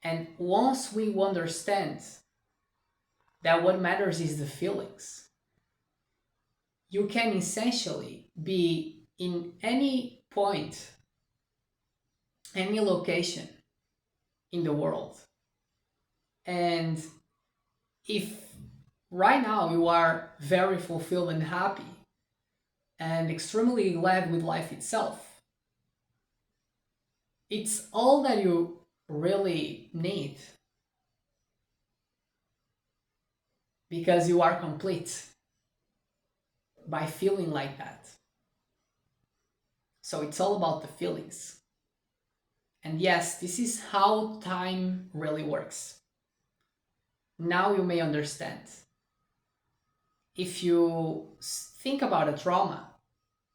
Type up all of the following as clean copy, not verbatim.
And once we understand that what matters is the feelings, you can essentially be in any point, any location in the world. And if right now you are very fulfilled and happy and extremely glad with life itself, it's all that you really need because you are complete by feeling like that. So it's all about the feelings. And yes, this is how time really works. Now you may understand. If you think about a trauma,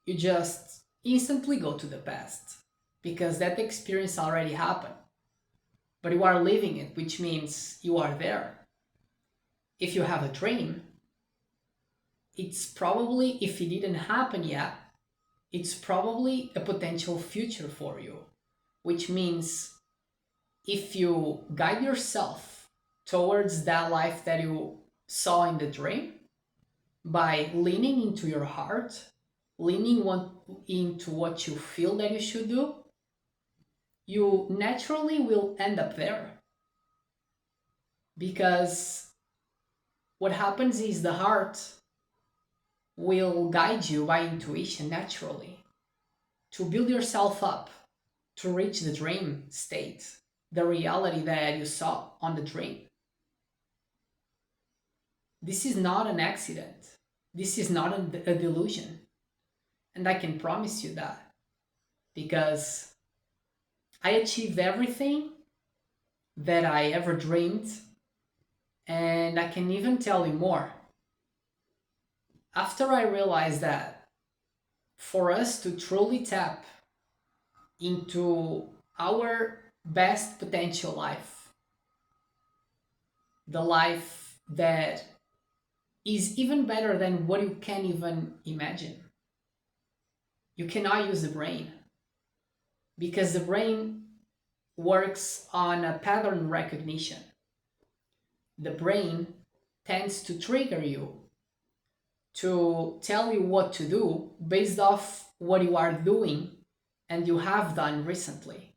you just instantly go to the past because that experience already happened. But you are living it, which means you are there. If you have a dream, it's probably, if it didn't happen yet, it's probably a potential future for you, which means if you guide yourself towards that life that you saw in the dream by leaning into your heart, into what you feel that you should do, you naturally will end up there. Because what happens is the heart will guide you by intuition naturally to build yourself up to reach the dream state, the reality that you saw on the dream. This is not an accident. This is not a delusion. And I can promise you that because I achieved everything that I ever dreamed, and I can even tell you more. After I realized that for us to truly tap into our best potential life, the life that is even better than what you can even imagine, you cannot use the brain because the brain works on a pattern recognition. The brain tends to trigger you to tell you what to do based off what you are doing and you have done recently,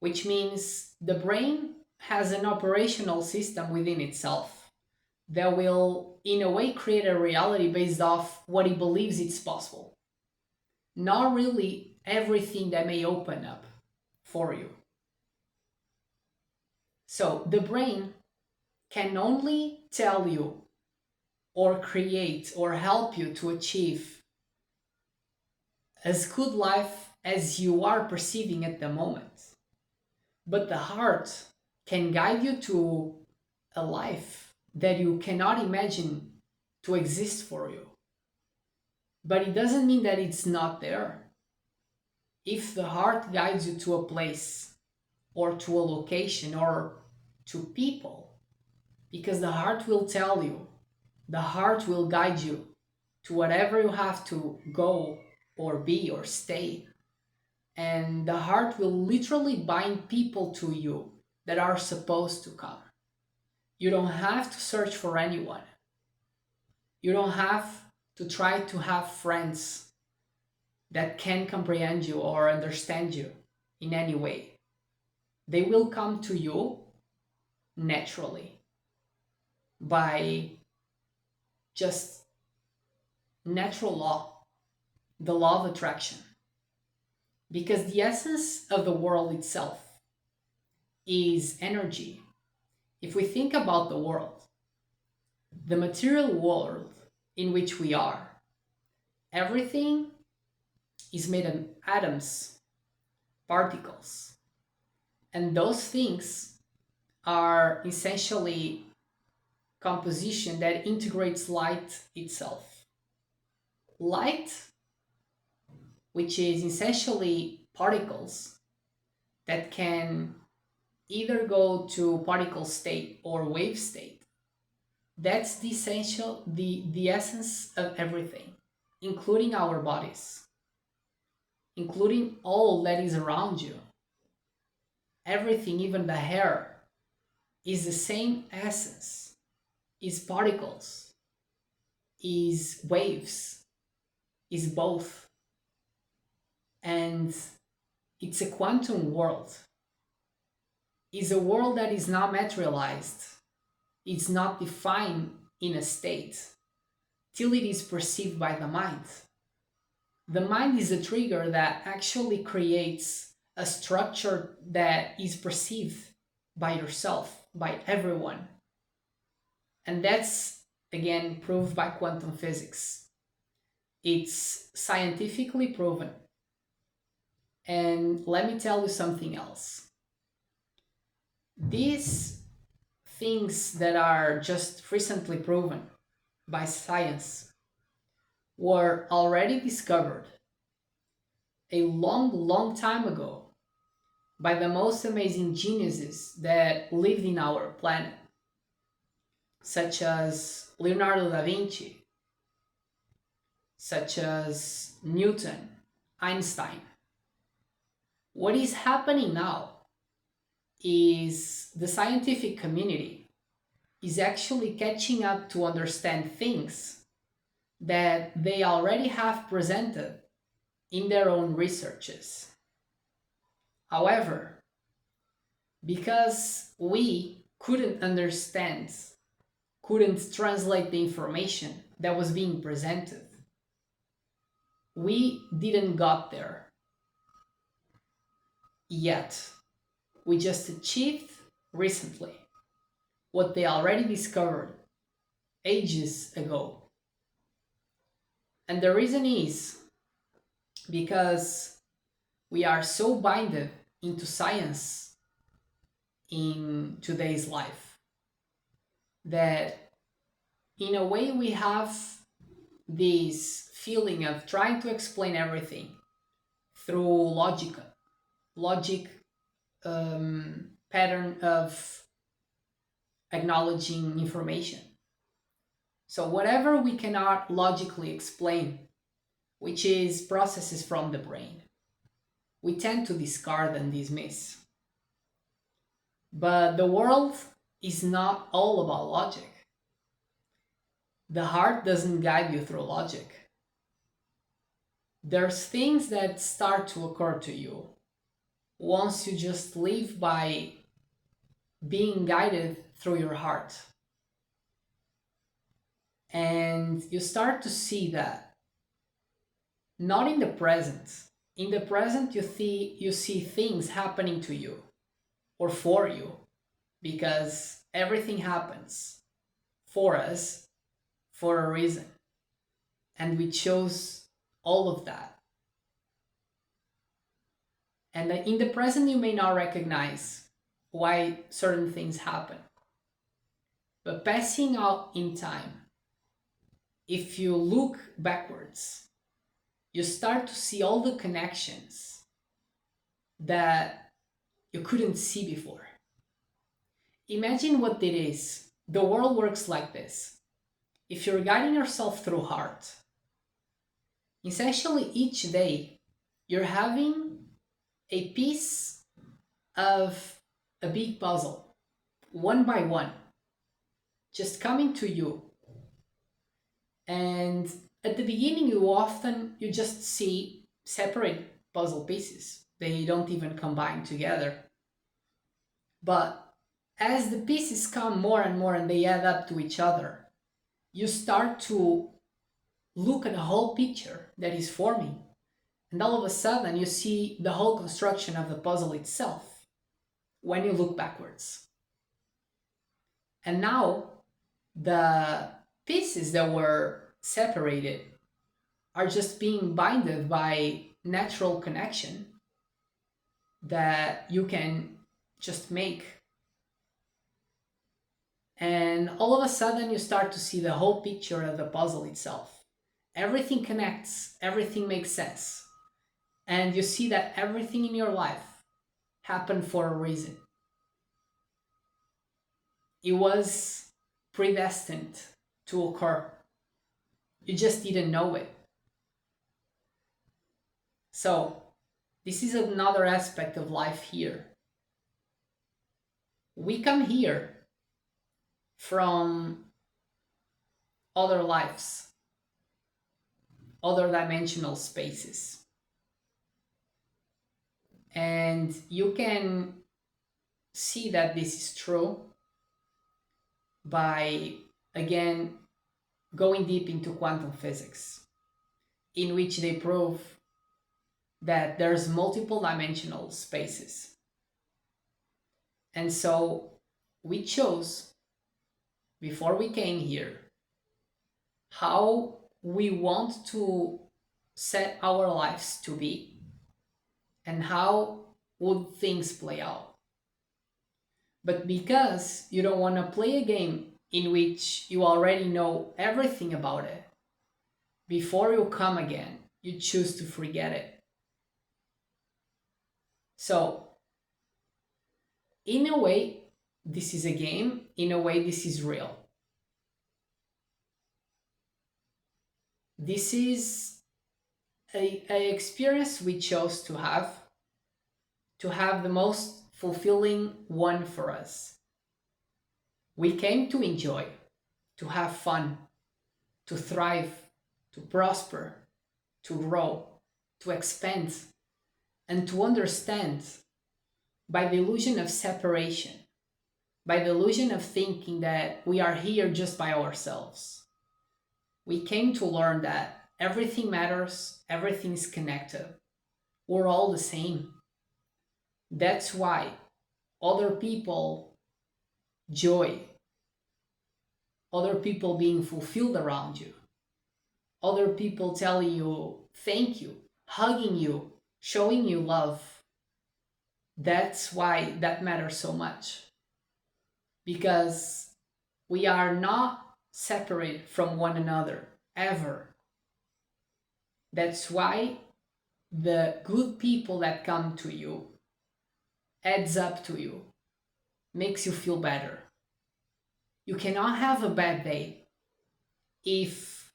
which means the brain has an operational system within itself that will in a way create a reality based off what it believes it's possible, not really everything that may open up for you. So the brain can only tell you or create or help you to achieve as good life as you are perceiving at the moment. But the heart can guide you to a life that you cannot imagine to exist for you. But it doesn't mean that it's not there. If the heart guides you to a place or to a location or to people, because the heart will tell you, the heart will guide you to whatever you have to go or be or stay. And the heart will literally bind people to you that are supposed to come. You don't have to search for anyone. You don't have to try to have friends that can comprehend you or understand you in any way. They will come to you naturally by just natural law, the law of attraction. Because the essence of the world itself is energy. If we think about the world, the material world in which we are, everything is made of atoms, particles, and those things are essentially composition that integrates light itself. Light, which is essentially particles that can either go to particle state or wave state. That's the essential, the essence of everything, including our bodies, including all that is around you. everything, even the hair, is the same essence, is particles, is waves, is both. And it's a quantum world. Is a world that is not materialized. It's not defined in a state till it is perceived by the mind. The mind is a trigger that actually creates a structure that is perceived by yourself, by everyone. And that's again proved by quantum physics. It's scientifically proven. And let me tell you something else. These things that are just recently proven by science were already discovered a long, long time ago by the most amazing geniuses that lived in our planet, such as Leonardo da Vinci, such as Newton, Einstein. What is happening now is the scientific community is actually catching up to understand things that they already have presented in their own researches. However, because we couldn't understand, couldn't translate the information that was being presented, we didn't got there yet. We just achieved recently what they already discovered ages ago. And the reason is because we are so binded into science in today's life that in a way we have this feeling of trying to explain everything through logic pattern of acknowledging information. So whatever we cannot logically explain, which is processes from the brain, we tend to discard and dismiss. But the world is not all about logic. The heart doesn't guide you through logic. There's things that start to occur to you once you just live by being guided through your heart. And you start to see that not in the present. In the present, you see things happening to you or for you because everything happens for us for a reason. And we chose all of that. And in the present, you may not recognize why certain things happen. But passing out in time, if you look backwards, you start to see all the connections that you couldn't see before. Imagine what it is. The world works like this. If you're guiding yourself through heart, essentially each day you're having a piece of a big puzzle, one by one, just coming to you. And at the beginning, you just see separate puzzle pieces. They don't even combine together. But as the pieces come more and more and they add up to each other, you start to look at the whole picture that is forming. And all of a sudden, you see the whole construction of the puzzle itself when you look backwards. And now, the pieces that were separated are just being binded by natural connection that you can just make. And all of a sudden you start to see the whole picture of the puzzle itself. Everything connects, everything makes sense. And you see that everything in your life happened for a reason. It was predestined to occur. You just didn't know it. So, this is another aspect of life here. we come here from other lives, other dimensional spaces. And you can see that this is true by, again, going deep into quantum physics, in which they prove that there's multiple dimensional spaces. And so we chose, before we came here, how we want to set our lives to be and how would things play out. But because you don't want to play a game in which you already know everything about it, before you come again, you choose to forget it. So, in a way, this is a game. In a way, this is real. This is a experience we chose to have the most fulfilling one for us. We came to enjoy, to have fun, to thrive, to prosper, to grow, to expand, and to understand by the illusion of separation, by the illusion of thinking that we are here just by ourselves. We came to learn that everything matters, everything is connected. We're all the same. That's why other people joy, other people being fulfilled around you, other people telling you thank you, hugging you, showing you love. That's why that matters so much. Because we are not separate from one another ever. That's why the good people that come to you adds up to you, makes you feel better. You cannot have a bad day if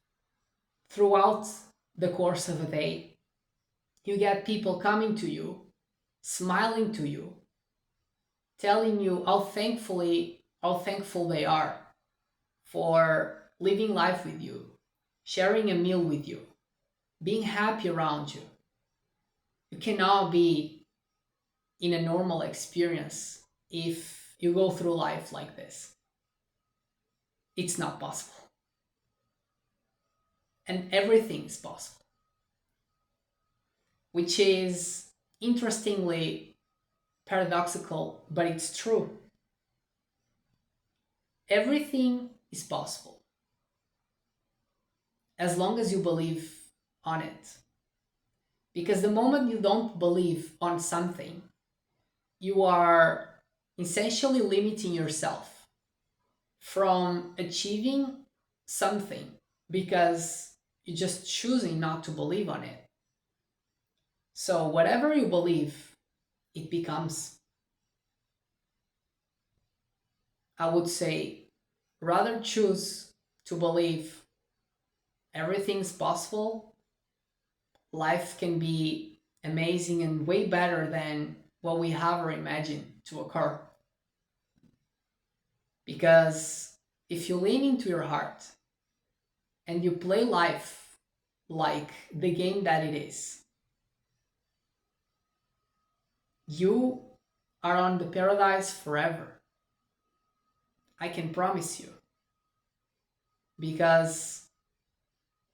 throughout the course of a day you get people coming to you, smiling to you, telling you how thankful they are for living life with you, sharing a meal with you, being happy around you. You cannot be in a normal experience if you go through life like this. It's not possible. And everything is possible. Which is interestingly paradoxical, but it's true. Everything is possible as long as you believe on it. Because the moment you don't believe on something, you are essentially limiting yourself from achieving something because you're just choosing not to believe on it. So, whatever you believe, it becomes. I would say, rather choose to believe everything's possible. Life can be amazing and way better than what we have or imagine to occur. Because if you lean into your heart and you play life like the game that it is, you are on the paradise forever. I can promise you. Because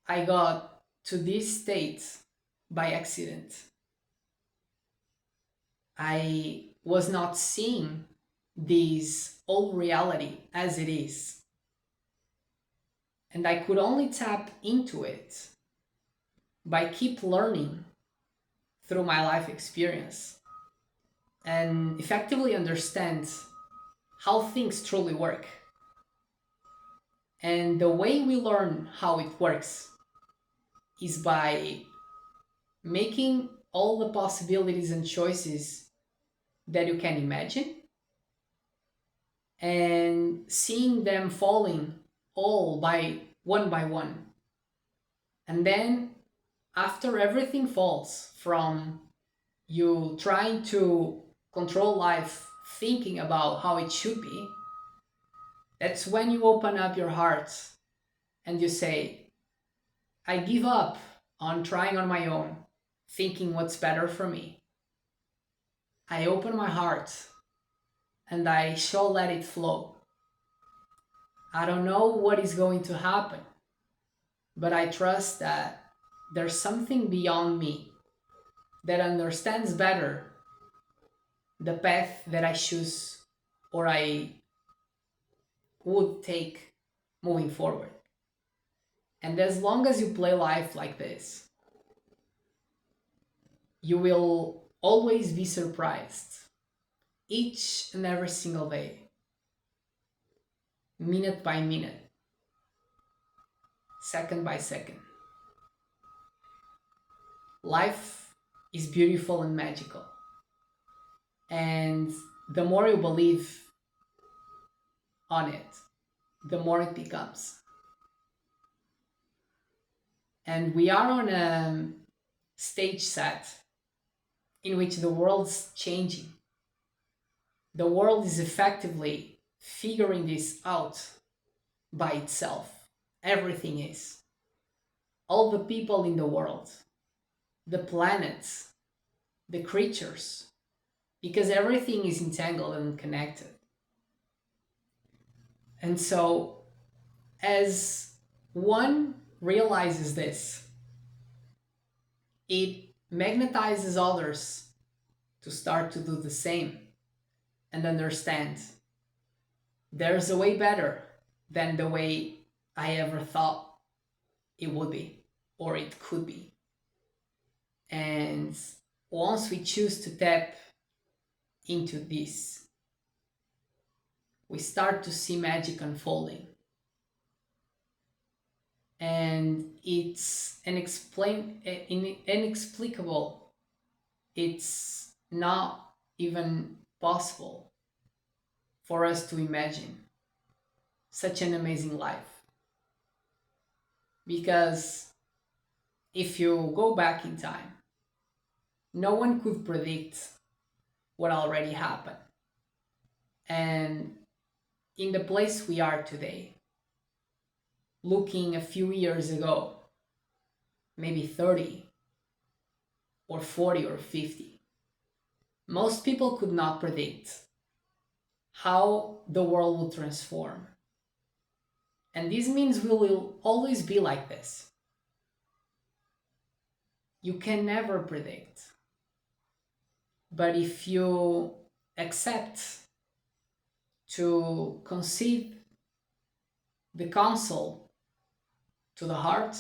I got to this state by accident. I was not seeing this old reality as it is. And I could only tap into it by keep learning through my life experience and effectively understand how things truly work. And the way we learn how it works is by making all the possibilities and choices that you can imagine and seeing them falling all by one. And then after everything falls from you trying to control life thinking about how it should be, that's when you open up your heart and you say, I give up on trying on my own, thinking what's better for me. I open my heart and I shall let it flow. I don't know what is going to happen, but I trust that there's something beyond me that understands better the path that I choose or I would take moving forward. And as long as you play life like this, you will always be surprised each and every single day, minute by minute, second by second. Life is beautiful and magical. And the more you believe on it, the more it becomes. And we are on a stage set in which the world's changing. The world is effectively figuring this out by itself. Everything is. All the people in the world, the planets, the creatures, because everything is entangled and connected. And so, as one realizes this, it magnetizes others to start to do the same and understand there's a way better than the way I ever thought it would be or it could be. And once we choose to tap into this, we start to see magic unfolding. And it's inexplicable. It's not even possible for us to imagine such an amazing life. Because if you go back in time, no one could predict what already happened. And in the place we are today, looking a few years ago, maybe 30 or 40 or 50, most people could not predict how the world will transform. And this means we will always be like this. You can never predict. But if you accept to concede the console to the heart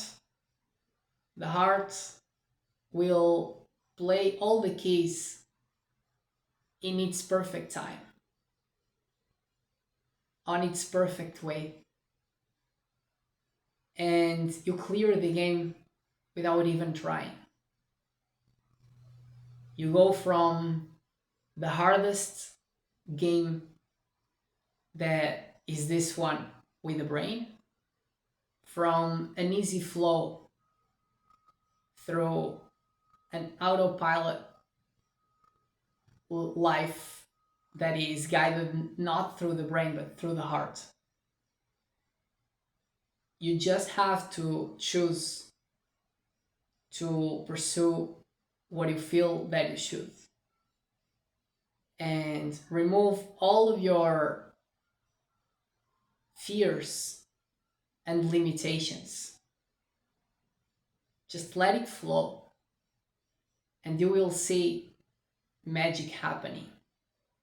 will play all the keys in its perfect time, on its perfect way. And you clear the game without even trying. You go from the hardest game, that is this one with the brain, from an easy flow through an autopilot life that is guided not through the brain but through the heart. You just have to choose to pursue what you feel that you should and remove all of your fears and limitations. Just let it flow and you will see magic happening.